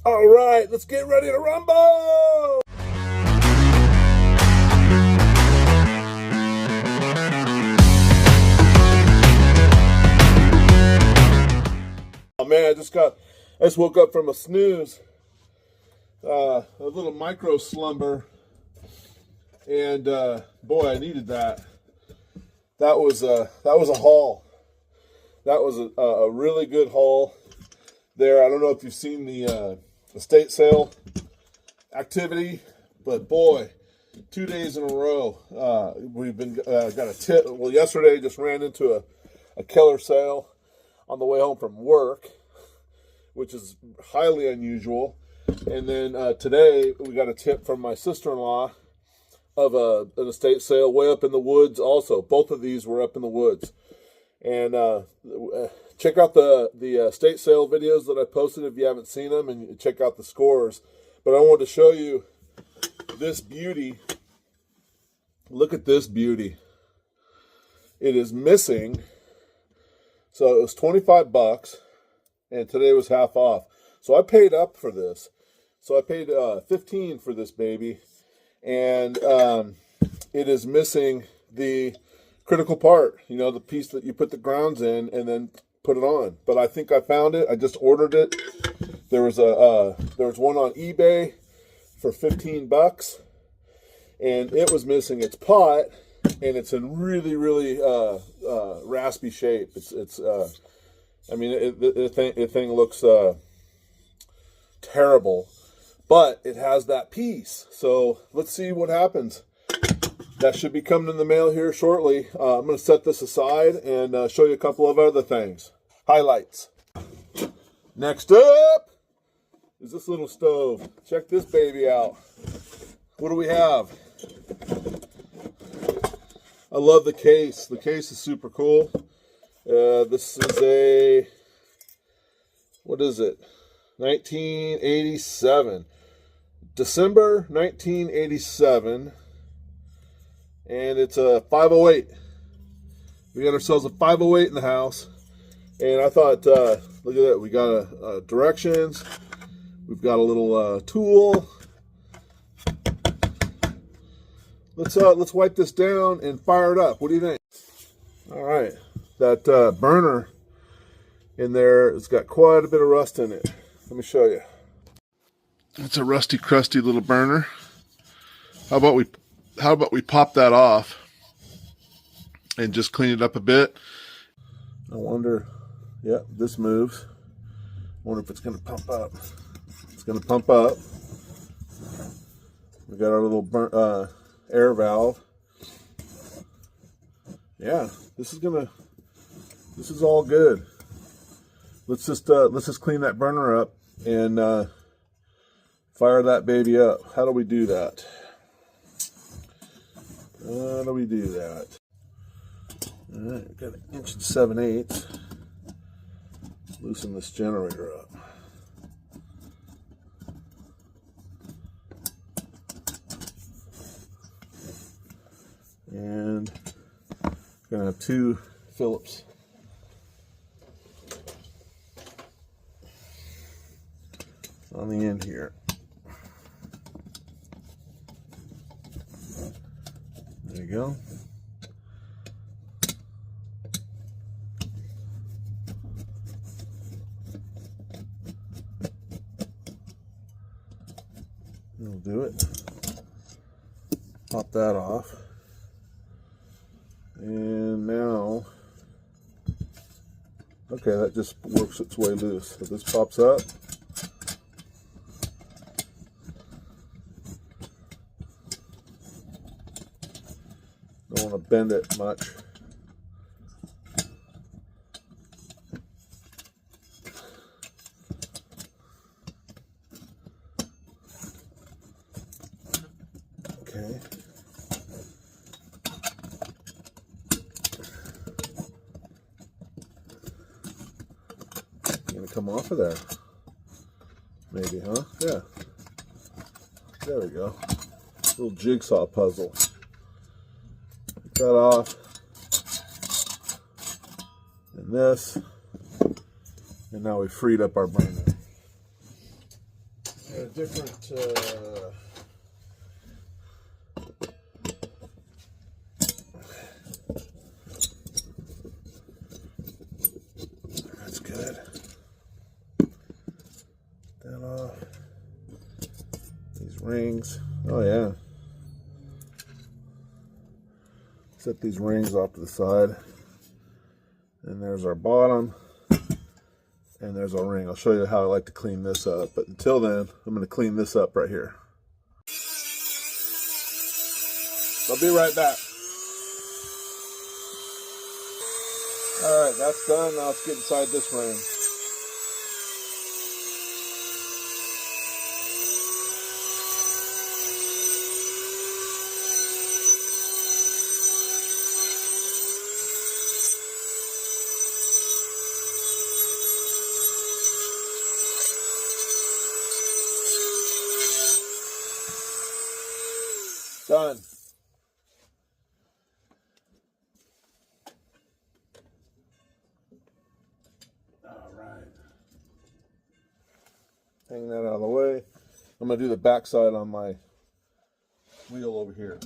All right, let's get ready to rumble! Oh man, I just woke up from a snooze, a little micro slumber, and boy, I needed that. That was a haul. That was a really good haul there. I don't know if you've seen the estate sale activity, but boy, 2 days in a row, we've been got a tip. Well, yesterday just ran into a killer sale on the way home from work, which is highly unusual. And then today we got a tip from my sister-in-law of an estate sale way up in the woods also. Both of these were up in the woods. And check out the estate sale videos that I posted if you haven't seen them, and check out the scores. But I wanted to show you this beauty. Look at this beauty. It is missing. So it was 25 bucks, and today was half off. So I paid up for this. So I paid 15 for this baby, and it is missing the critical part. You know, the piece that you put the grounds in and then put it on. But I think I found it. I just ordered it. There was one on eBay for 15 bucks, and it was missing its pot, and it's in really, really raspy shape. I mean, the thing looks terrible, but it has that piece. So let's see what happens. That should be coming in the mail here shortly. I'm going to set this aside and show you a couple of other things. Highlights. Next up is this little stove. Check this baby out. What do we have? I love the case. The case is super cool. This is a, what is it? 1987. December 1987. And it's a 508. We got ourselves a 508 in the house. And I thought, look at that. We got directions. We've got a little tool. Let's wipe this down and fire it up. What do you think? All right. That burner in there, it's got quite a bit of rust in it. Let me show you. It's a rusty, crusty little burner. How about we pop that off and just clean it up a bit? I wonder, yeah, this moves. I wonder if it's going to pump up. It's going to pump up. We got our little air valve. Yeah, this is all good. Let's just clean that burner up and fire that baby up. How do we do that? How do we do that? All right, got 1 7/8 inches. Loosen this generator up. And gonna have 2 Phillips. On the end here. There you go. That'll do it. Pop that off. And now, okay, that just works its way loose. So this pops up. Don't want to bend it much. Okay. Gonna come off of there. Maybe, huh? Yeah. There we go. Little jigsaw puzzle. Take that off. And this. And now we freed up our burner. a different that's good. That off. These rings. Oh yeah. Set these rings off to the side. And there's our bottom. And there's our ring. I'll show you how I like to clean this up. But until then, I'm going to clean this up right here. I'll be right back. Alright, that's done. Now let's get inside this ring. Done. All right. Hang that out of the way. I'm going to do the back side on my wheel over here.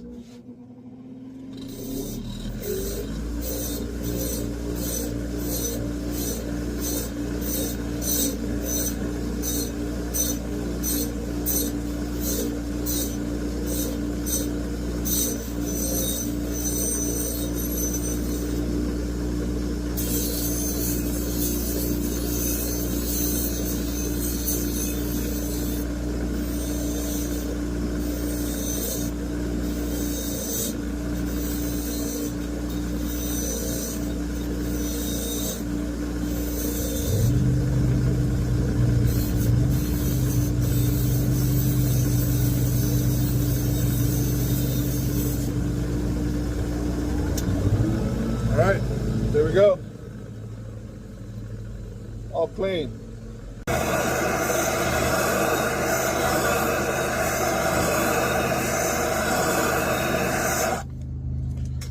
Alright, there we go. All clean.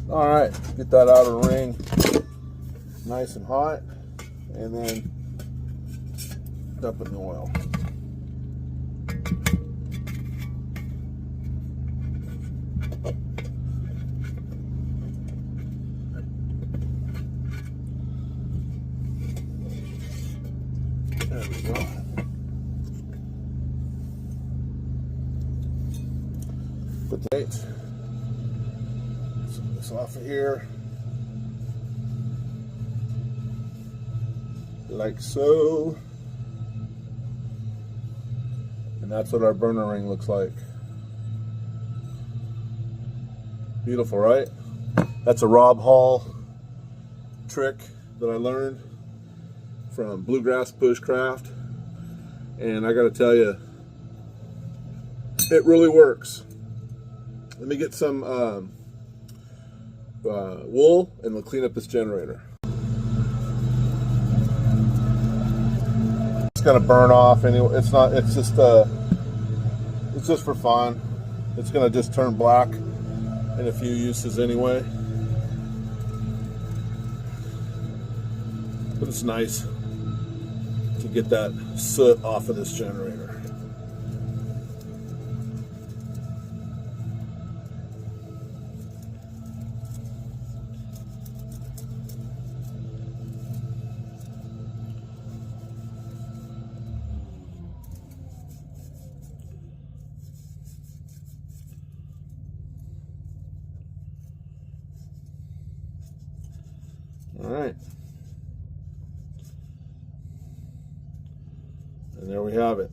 Alright, get that out of the ring nice and hot, and then dump it in the oil. There we go. Put the date. Some of this off of here. Like so. And that's what our burner ring looks like. Beautiful, right? That's a Rob Hall trick that I learned from Bluegrass Bushcraft, and I gotta tell you, it really works. Let me get some wool and we'll clean up this generator. It's gonna burn off anyway. It's not, it's just for fun. It's gonna just turn black in a few uses anyway, but it's nice to get that soot off of this generator. All right. And there we have it.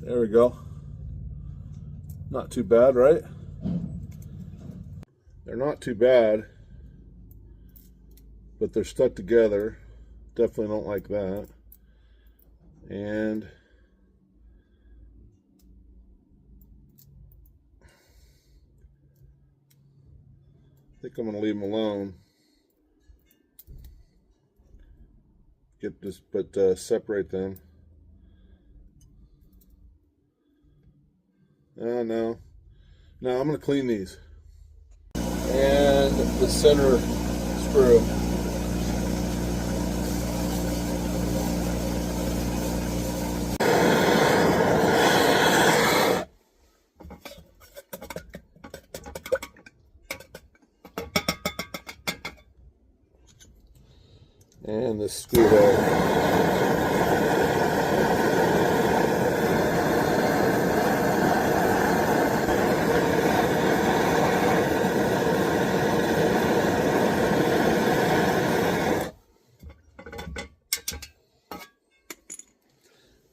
There we go. Not too bad, right? They're not too bad, but they're stuck together. Definitely don't like that. And I think I'm going to leave them alone. Get this, but separate them. No. Now I'm going to clean these. And the center screw. And the screw head.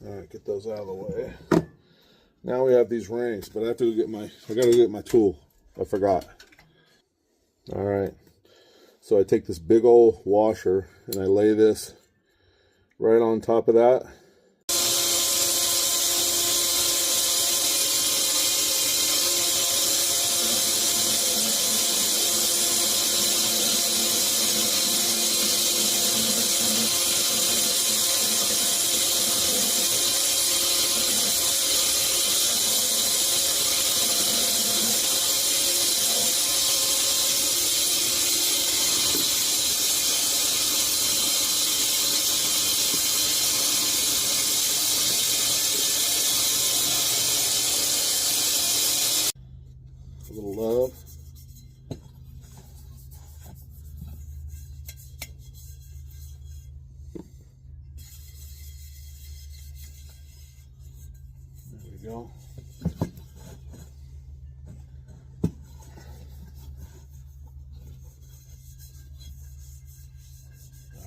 Alright, get those out of the way. Now we have these rings, but I have to go get I gotta get my tool. I forgot. Alright. So I take this big old washer and I lay this right on top of that. A little love. There we go.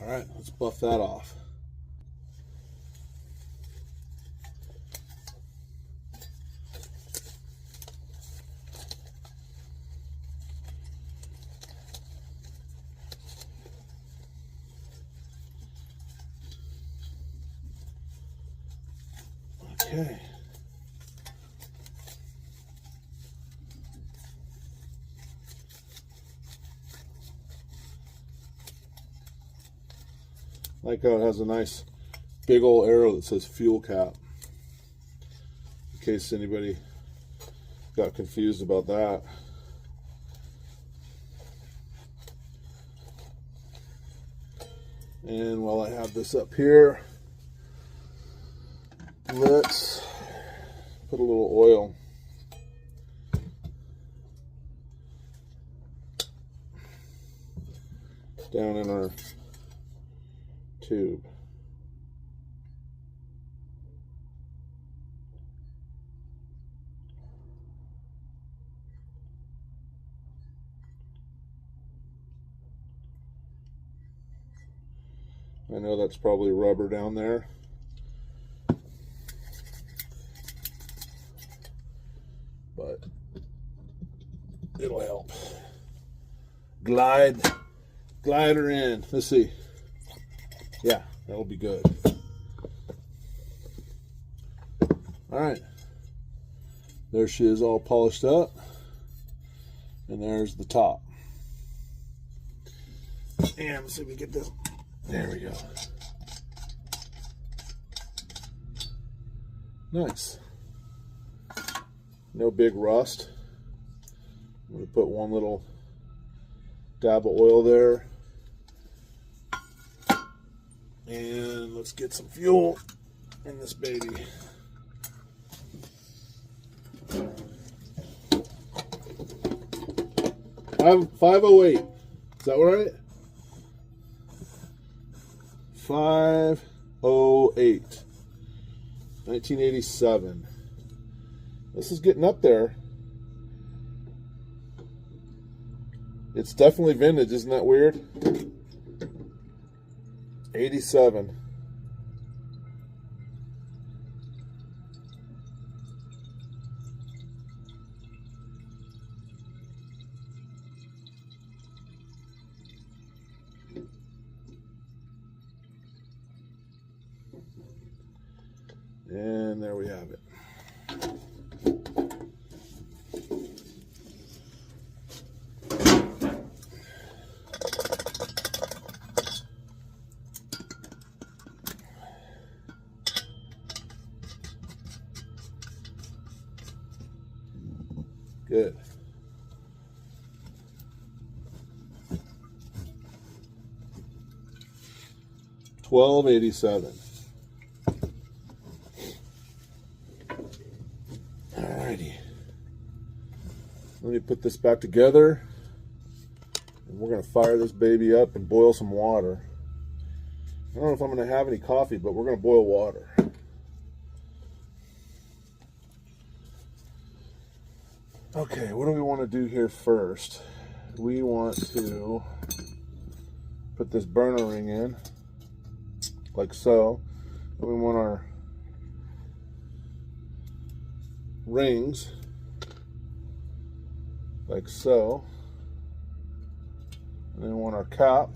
All right, let's buff that off. Okay. Like how it has a nice big old arrow that says fuel cap. In case anybody got confused about that. And while I have this up here, let's put a little oil down in our tube. I know that's probably rubber down there. But it'll help. Glide her in. Let's see. Yeah, that'll be good. All right. There she is, all polished up. And there's the top. And let's see if we get this. There we go. Nice. No big rust. I'm going to put one little dab of oil there. And let's get some fuel in this baby. I have 508. Is that right? 508. 1987. This is getting up there. It's definitely vintage, isn't that weird? 87. And there we have it. Good. $12.87. Alrighty. Let me put this back together. And we're going to fire this baby up and boil some water. I don't know if I'm going to have any coffee, but we're going to boil water. Okay, what do we want to do here first? We want to put this burner ring in, like so. And we want our rings, like so. And then we want our cap.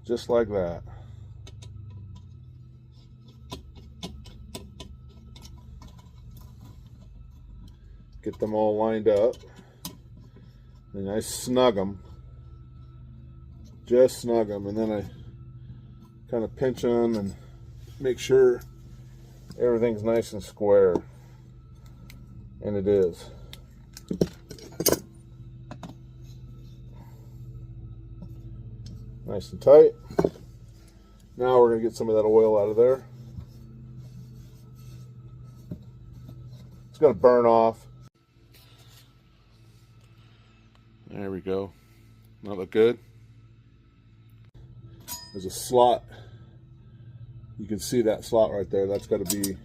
Just like that. Get them all lined up. And I snug them. Just snug them. And then I kind of pinch them and make sure everything's nice and square. And it is. Nice and tight. Now we're going to get some of that oil out of there. It's going to burn off. There we go. That look good? There's a slot. You can see that slot right there. That's got to be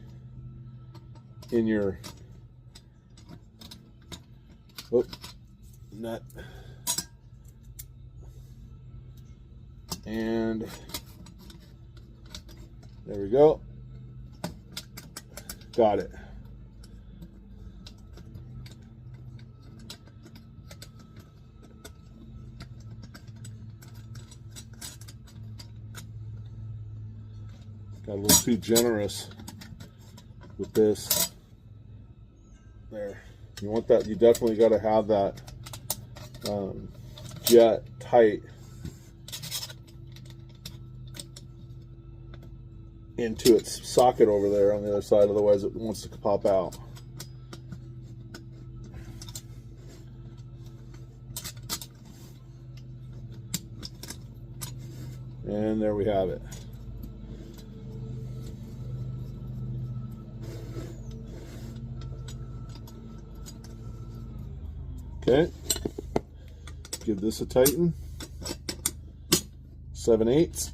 in your nut. And there we go. Got it. Got a little too generous with this. There. You want that, you definitely got to have that jet tight into its socket over there on the other side, otherwise it wants to pop out. And there we have it. Okay, give this a tighten, 7/8,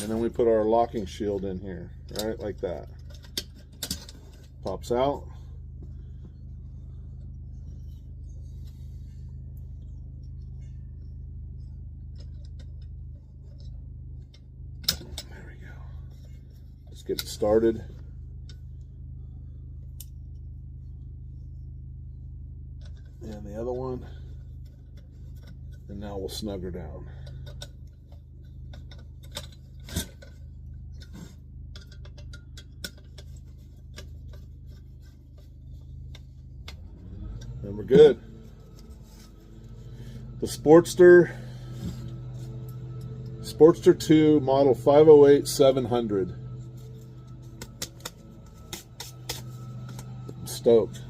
and then we put our locking shield in here, right, like that. Pops out. There we go. Let's get it started. And the other one, and now we'll snug her down. And we're good. The Sportster 2 model 508-700. I'm stoked.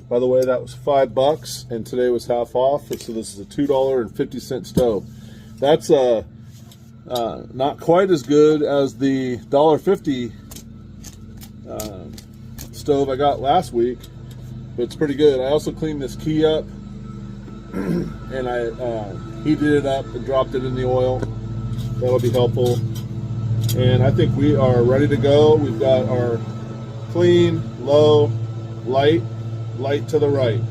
By the way, that was $5, and today was half off. So this is a $2.50 stove. That's not quite as good as the $1.50 stove I got last week, but it's pretty good. I also cleaned this key up, and I heated it up and dropped it in the oil. That'll be helpful. And I think we are ready to go. We've got our clean, low, light. Light to the right,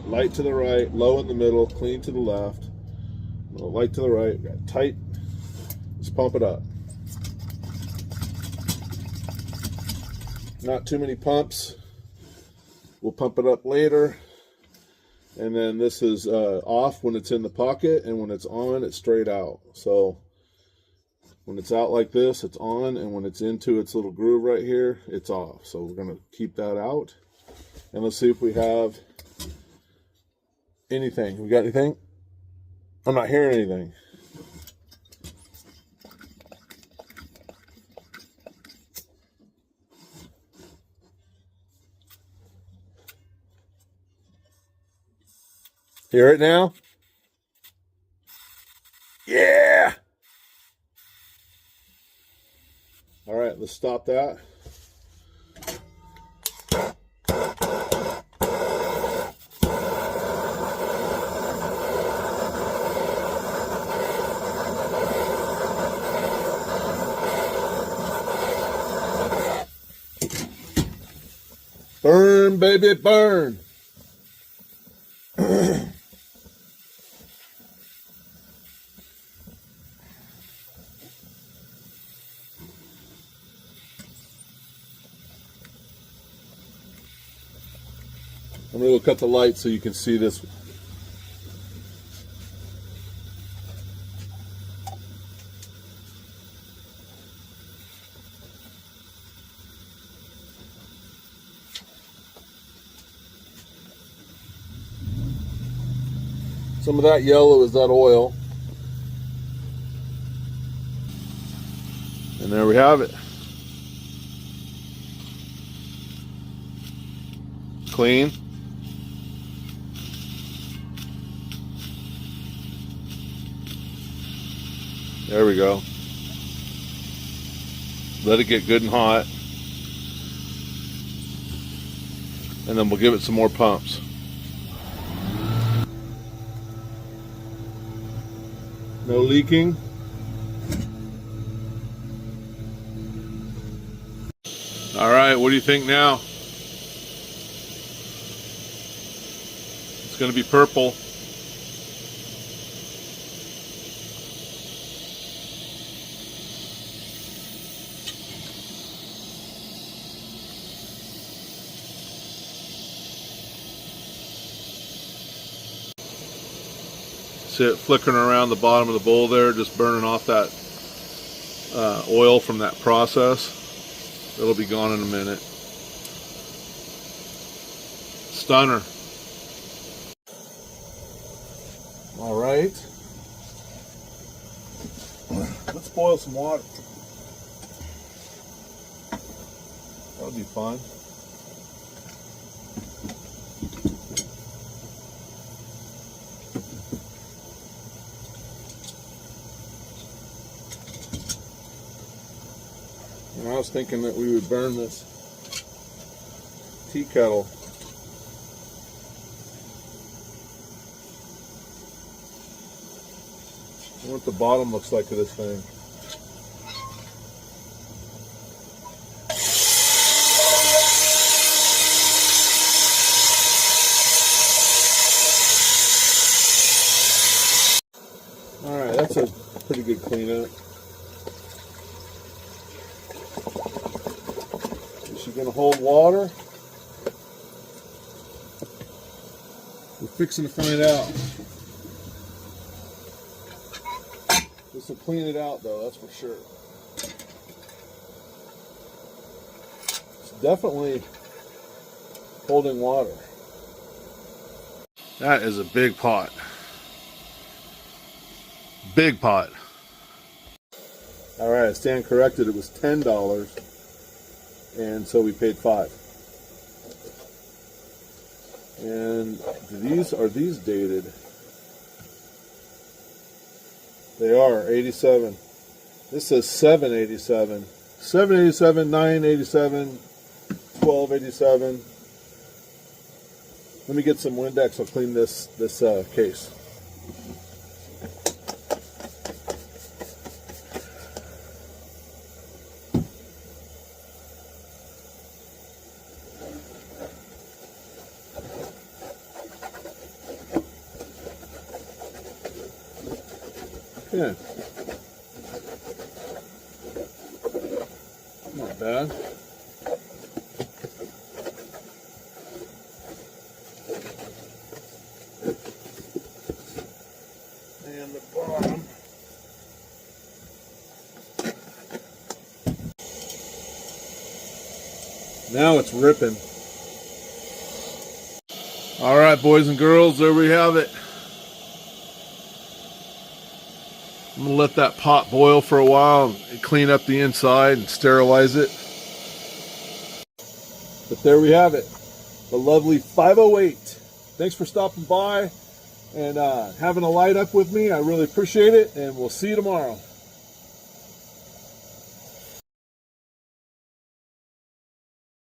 light to the right, low in the middle, clean to the left, light to the right, got tight. Let's pump it up. Not too many pumps. We'll pump it up later. And then this is off when it's in the pocket, and when it's on, it's straight out. So when it's out like this, it's on, and when it's into its little groove right here, it's off. So we're going to keep that out. And let's see if we have anything. We got anything? I'm not hearing anything. Hear it now? Yeah! All right, let's stop that. Burn, baby, burn. I'm going to go cut the light so you can see this. Some of that yellow is that oil. And there we have it. Clean. There we go. Let it get good and hot. And then we'll give it some more pumps. No leaking. All right, what do you think now? It's going to be purple. See it flickering around the bottom of the bowl there, just burning off that oil from that process. It'll be gone in a minute. Stunner. All right. Let's boil some water. That'll be fun. And I was thinking that we would burn this tea kettle. I wonder what the bottom looks like of this thing. All right, that's a pretty good cleanup. Is she going to hold water? We're fixing to find out. This will clean it out though, that's for sure. It's definitely holding water. That is a big pot. Big pot. All right, I stand corrected. It was $10, and so we paid $5. And are these dated? They are 87. This says 787. 787, 987, 1287. Let me get some Windex. I'll clean this case. Yeah. Not bad. And the bottom. Now it's ripping. All right, boys and girls, there we have it. I'm gonna let that pot boil for a while and clean up the inside and sterilize it. But there we have it, the lovely 508. Thanks for stopping by and having a light up with me. I really appreciate it, and we'll see you tomorrow.